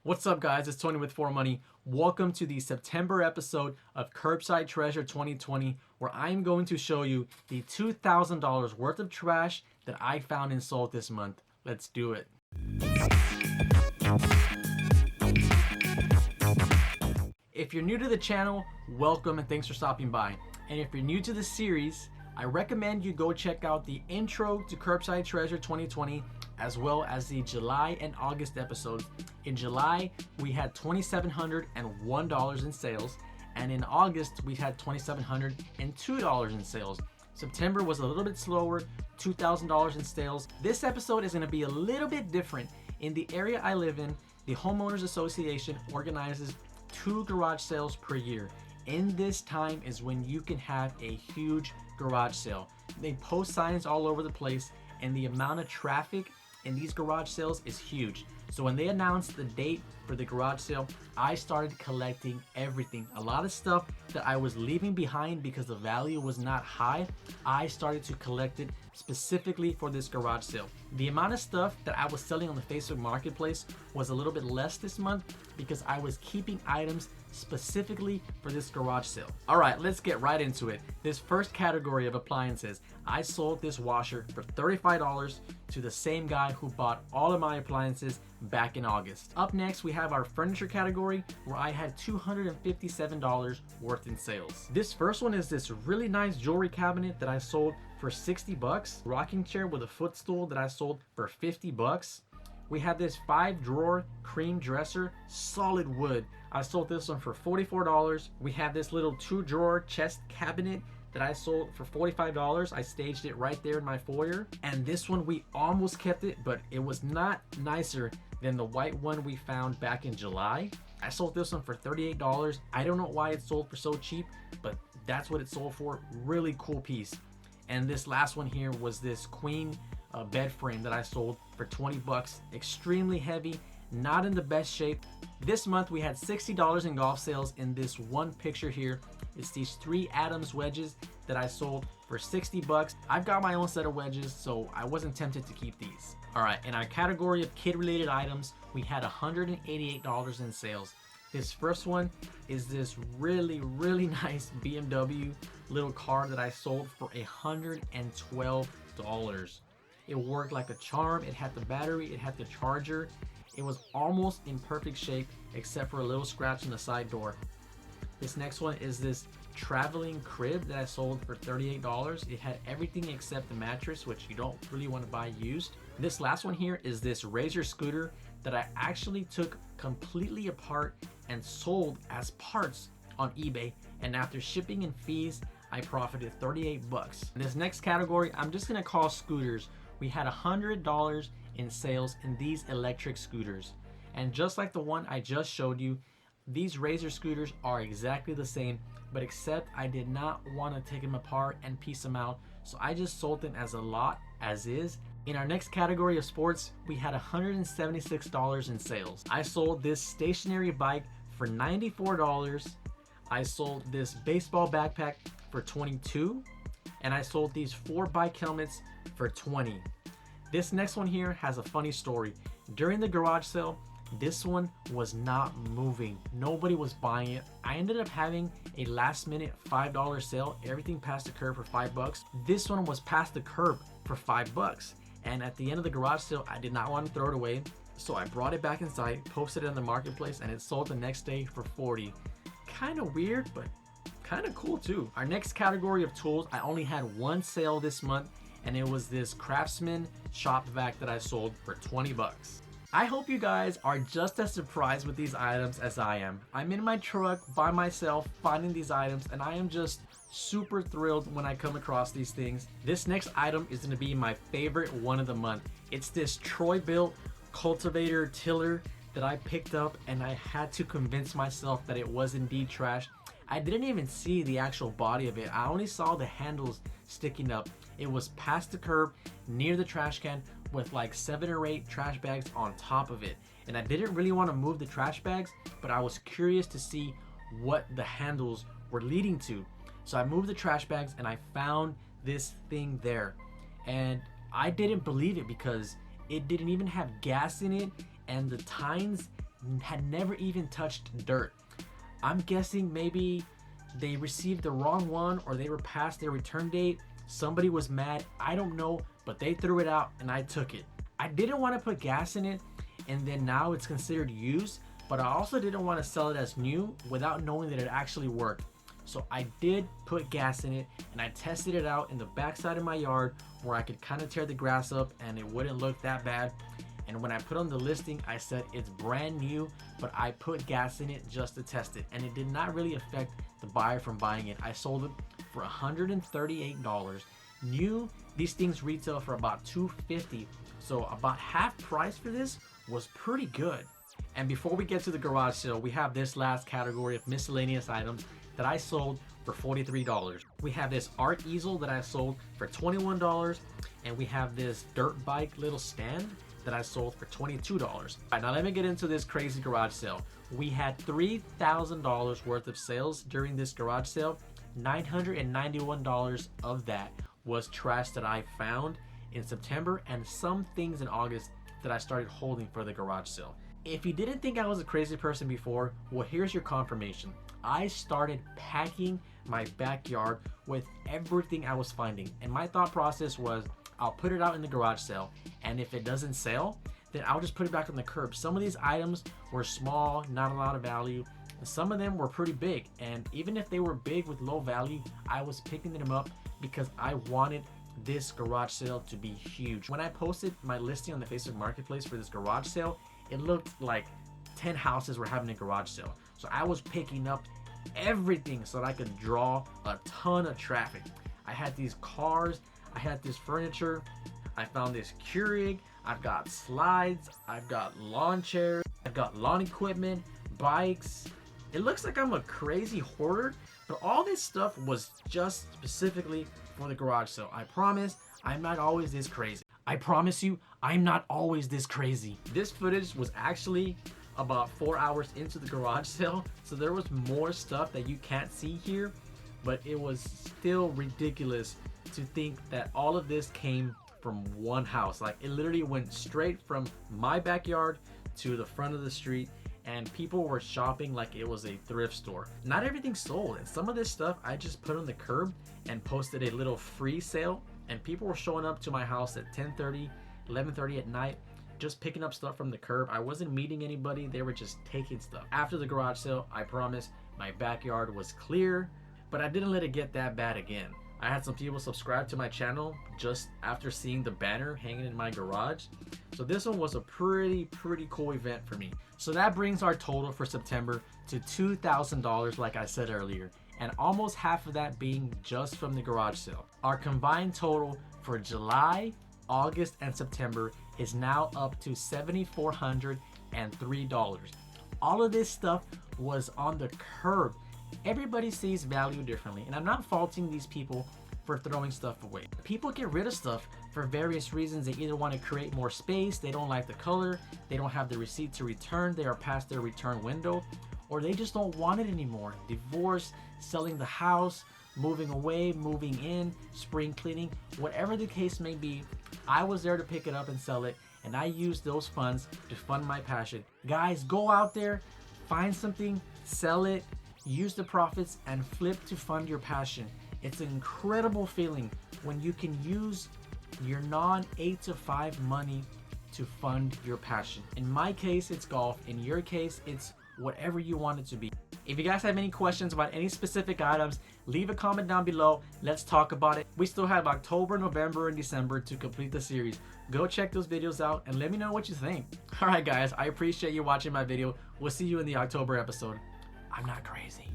What's up, guys? It's Tony with For Money. Welcome to the September episode of Curbside Treasure 2020, where I'm going to show you the $2,000 worth of trash that I found and sold this month. Let's do it. If you're new to the channel, welcome and thanks for stopping by. And if you're new to the series, I recommend you go check out the intro to Curbside Treasure 2020 as well as the July and August episodes. In July, we had $2,701 in sales, and in August, we had $2,702 in sales. September was a little bit slower, $2,000 in sales. This episode is going to be a little bit different. In the area I live in, the Homeowners Association organizes 2 garage sales per year. In this time is when you can have a huge garage sale. They post signs all over the place, and the amount of traffic in these garage sales is huge. So when they announced the date for the garage sale, I started collecting everything. A lot of stuff that I was leaving behind because the value was not high, I started to collect it specifically for this garage sale. The amount of stuff that I was selling on the Facebook Marketplace was a little bit less this month because I was keeping items specifically for this garage sale. All right, let's get right into it. This first category of appliances, I sold this washer for $35 to the same guy who bought all of my appliances back in August. Up next, we have our furniture category where I had $257 worth in sales. This first one is this really nice jewelry cabinet that I sold for 60 bucks. Rocking chair with a footstool that I sold for 50 bucks. We have this 5-drawer cream dresser, solid wood. I sold this one for $44. We have this little 2-drawer chest cabinet that I sold for $45. I staged it right there in my foyer. And this one, we almost kept it, but it was not nicer than the white one we found back in July. I sold this one for $38. I don't know why it sold for so cheap, but that's what it sold for. Really cool piece. And this last one here was this queen bed frame that I sold for 20 bucks. Extremely heavy, not in the best shape. This month we had $60 in golf sales in this one picture here. It's these 3 Adams wedges that I sold for 60 bucks. I've got my own set of wedges, so I wasn't tempted to keep these. All right, in our category of kid-related items, we had $188 in sales. This first one is this really nice BMW little car that I sold for $112. It worked like a charm. It had the battery, it had the charger. It was almost in perfect shape except for a little scratch in the side door. This next one is this traveling crib that I sold for $38. It had everything except the mattress, which you don't really want to buy used. This last one here is this Razor scooter that I actually took completely apart and sold as parts on eBay, and after shipping and fees I profited 38 bucks. This next category I'm just gonna call scooters. We had $100 in sales in these electric scooters, and just like the one I just showed you, these Razor scooters are exactly the same, but except I did not want to take them apart and piece them out, so I just sold them as a lot as is. In our next category of sports, we had $176 in sales. I sold this stationary bike for $94. I sold this baseball backpack for $22, and I sold these 4 bike helmets for $20. This next one here has a funny story. During the garage sale, this one was not moving. Nobody was buying it. I ended up having a last minute $5 sale. Everything past the curb for 5 bucks. This one was past the curb for 5 bucks. And at the end of the garage sale, I did not want to throw it away. So I brought it back inside, posted it on the marketplace, and it sold the next day for 40. Kind of weird, but kind of cool too. Our next category of tools, I only had 1 sale this month, and it was this Craftsman shop vac that I sold for 20 bucks. I hope you guys are just as surprised with these items as I am. I'm in my truck by myself finding these items, and I am just super thrilled when I come across these things. This next item is going to be my favorite one of the month. It's this Troy-Bilt cultivator tiller that I picked up, and I had to convince myself that it was indeed trash. I didn't even see the actual body of it. I only saw the handles sticking up. It was past the curb near the trash can with like 7 or 8 trash bags on top of it. And I didn't really want to move the trash bags, but I was curious to see what the handles were leading to. So I moved the trash bags and I found this thing there. And I didn't believe it because it didn't even have gas in it, and the tines had never even touched dirt. I'm guessing maybe they received the wrong one or they were past their return date. Somebody was mad, I don't know, but they threw it out and I took it. I didn't want to put gas in it and then now it's considered used, but I also didn't want to sell it as new without knowing that it actually worked. So I did put gas in it and I tested it out in the backside of my yard where I could kind of tear the grass up and it wouldn't look that bad. And when I put on the listing, I said it's brand new, but I put gas in it just to test it. And it did not really affect the buyer from buying it. I sold it for $138. New, these things retail for about $250. So about half price for this was pretty good. And before we get to the garage sale, we have this last category of miscellaneous items that I sold for $43. We have this art easel that I sold for $21. And we have this dirt bike little stand that I sold for $22. All right, now let me get into this crazy garage sale. We had $3,000 worth of sales during this garage sale. $991 of that was trash that I found in September and some things in August that I started holding for the garage sale. If you didn't think I was a crazy person before, well, here's your confirmation. I started packing my backyard with everything I was finding. And my thought process was, I'll put it out in the garage sale, and if it doesn't sell, then I'll just put it back on the curb. Some of these items were small, not a lot of value. Some of them were pretty big, and even if they were big with low value, I was picking them up because I wanted this garage sale to be huge. When I posted my listing on the Facebook Marketplace for this garage sale, it looked like 10 houses were having a garage sale. So I was picking up everything so that I could draw a ton of traffic. I had these cars, I had this furniture, I found this Keurig, I've got slides, I've got lawn chairs, I've got lawn equipment, bikes. It looks like I'm a crazy hoarder, but all this stuff was just specifically for the garage sale. I promise I'm not always this crazy. I promise you I'm not always this crazy. This footage was actually about 4 hours into the garage sale, so there was more stuff that you can't see here, but it was still ridiculous to think that all of this came from one house. Like, it literally went straight from my backyard to the front of the street, and people were shopping like it was a thrift store. Not everything sold, and some of this stuff I just put on the curb and posted a little free sale, and people were showing up to my house at 10:30, 11:30 at night, just picking up stuff from the curb. I wasn't meeting anybody, they were just taking stuff. After the garage sale, I promise my backyard was clear, but I didn't let it get that bad again. I had some people subscribe to my channel just after seeing the banner hanging in my garage. So this one was a pretty cool event for me. So that brings our total for September to $2,000, like I said earlier, and almost half of that being just from the garage sale. Our combined total for July, August, and September is now up to $7,403. All of this stuff was on the curb. Everybody sees value differently, and I'm not faulting these people for throwing stuff away. People get rid of stuff for various reasons. They either want to create more space, they don't like the color, they don't have the receipt to return, they are past their return window, or they just don't want it anymore. Divorce, selling the house, moving away, moving in, spring cleaning, whatever the case may be, I was there to pick it up and sell it, and I used those funds to fund my passion. Guys, go out there, find something, sell it, use the profits, and flip to fund your passion. It's an incredible feeling when you can use your non-8 to 5 money to fund your passion. In my case, it's golf. In your case, it's whatever you want it to be. If you guys have any questions about any specific items, leave a comment down below. Let's talk about it. We still have October, November, and December to complete the series. Go check those videos out and let me know what you think. All right, guys, I appreciate you watching my video. We'll see you in the October episode. I'm not crazy.